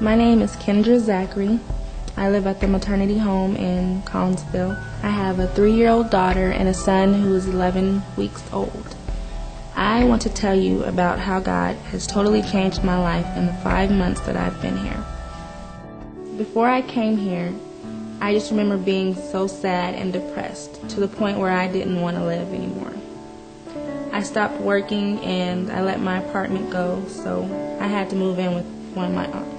My name is Kendra. I live at the maternity home in Collinsville. I have a 3-year-old daughter and a son who is 11 weeks old. I want to tell you about how God has totally changed my life in the 5 months that I've been here. Before I came here, I just remember being so sad and depressed to the point where I didn't want to live anymore. I stopped working and I let my apartment go, so I had to move in with one of my aunts.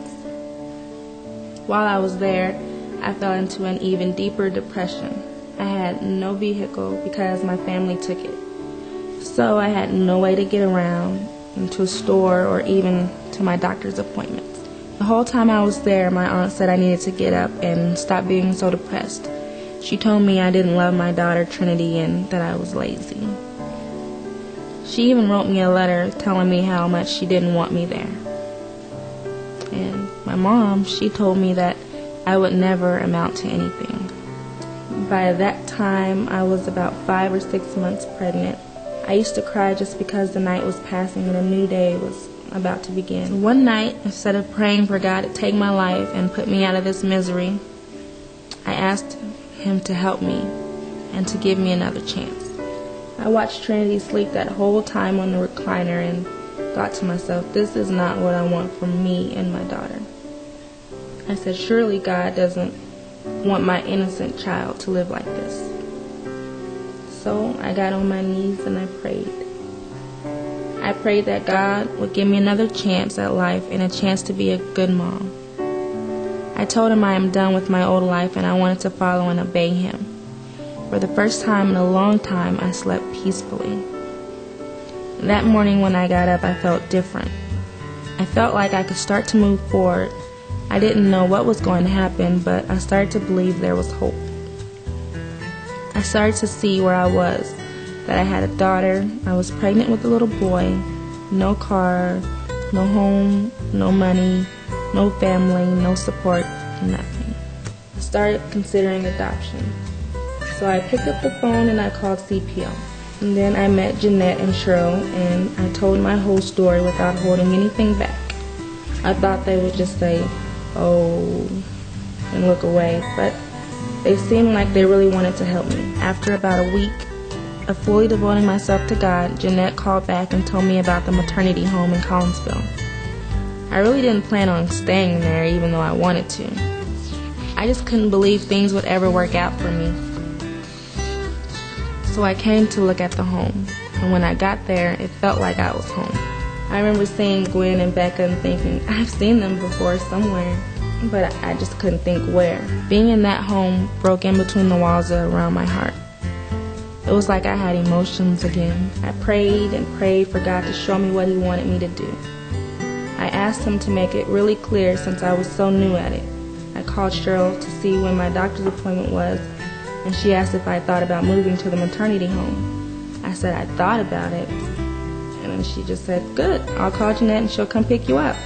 While I was there, I fell into an even deeper depression. I had no vehicle because my family took it. So I had no way to get around to a store or even to my doctor's appointments. The whole time I was there, my aunt said I needed to get up and stop being so depressed. She told me I didn't love my daughter Trinity and that I was lazy. She even wrote me a letter telling me how much she didn't want me there. And my mom, she told me that I would never amount to anything. By that time, I was about 5 or 6 months pregnant. I used to cry just because the night was passing and a new day was about to begin. One night, instead of praying for God to take my life and put me out of this misery, I asked Him to help me and to give me another chance. I watched Trinity sleep that whole time on the recliner and thought to myself, this is not what I want for me and my daughter. I said, surely God doesn't want my innocent child to live like this. So I got on my knees and I prayed. I prayed that God would give me another chance at life and a chance to be a good mom. I told Him I am done with my old life and I wanted to follow and obey Him. For the first time in a long time, I slept peacefully. That morning when I got up, I felt different. I felt like I could start to move forward. I didn't know what was going to happen, but I started to believe there was hope. I started to see where I was, that I had a daughter, I was pregnant with a little boy, no car, no home, no money, no family, no support, nothing. I started considering adoption. So I picked up the phone and I called CPO. And then I met Jeanette and Cheryl and I told my whole story without holding anything back. I thought they would just say, oh, and look away, but they seemed like they really wanted to help me. After about a week of fully devoting myself to God, Jeanette called back and told me about the maternity home in Collinsville. I really didn't plan on staying there even though I wanted to. I just couldn't believe things would ever work out for me. So I came to look at the home, and when I got there, it felt like I was home. I remember seeing Gwen and Becca and thinking, I've seen them before somewhere, but I just couldn't think where. Being in that home broke in between the walls around my heart. It was like I had emotions again. I prayed and prayed for God to show me what He wanted me to do. I asked Him to make it really clear since I was so new at it. I called Cheryl to see when my doctor's appointment was, and she asked if I thought about moving to the maternity home. I said I thought about it, and then she just said, good, I'll call Jeanette and she'll come pick you up.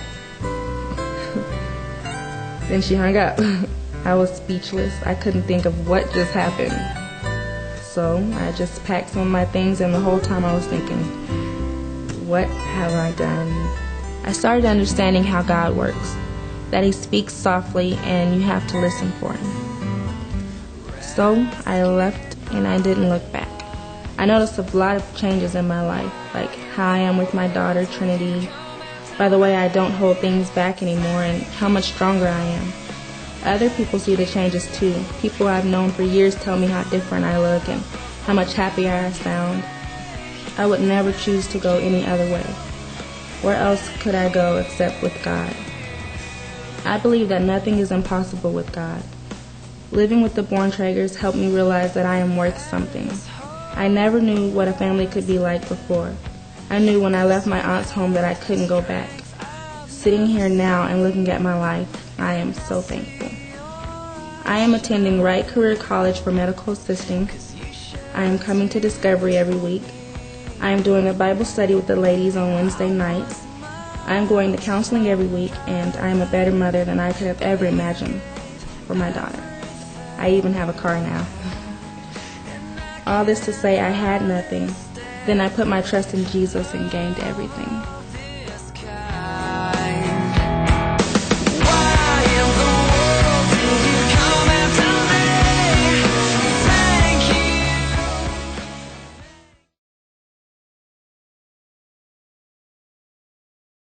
Then she hung up. I was speechless. I couldn't think of what just happened. So I just packed some of my things, and the whole time I was thinking, what have I done? I started understanding how God works, that He speaks softly and you have to listen for Him. So I left and I didn't look back. I noticed a lot of changes in my life, like how I am with my daughter Trinity, by the way I don't hold things back anymore, and how much stronger I am. Other people see the changes too. People I've known for years tell me how different I look and how much happier I sound. I would never choose to go any other way. Where else could I go except with God? I believe that nothing is impossible with God. Living with the Borntragers helped me realize that I am worth something. I never knew what a family could be like before. I knew when I left my aunt's home that I couldn't go back. Sitting here now and looking at my life, I am so thankful. I am attending Wright Career College for medical assisting. I am coming to Discovery every week. I am doing a Bible study with the ladies on Wednesday nights. I am going to counseling every week, and I am a better mother than I could have ever imagined for my daughter. I even have a car now. All this to say I had nothing. Then I put my trust in Jesus and gained everything.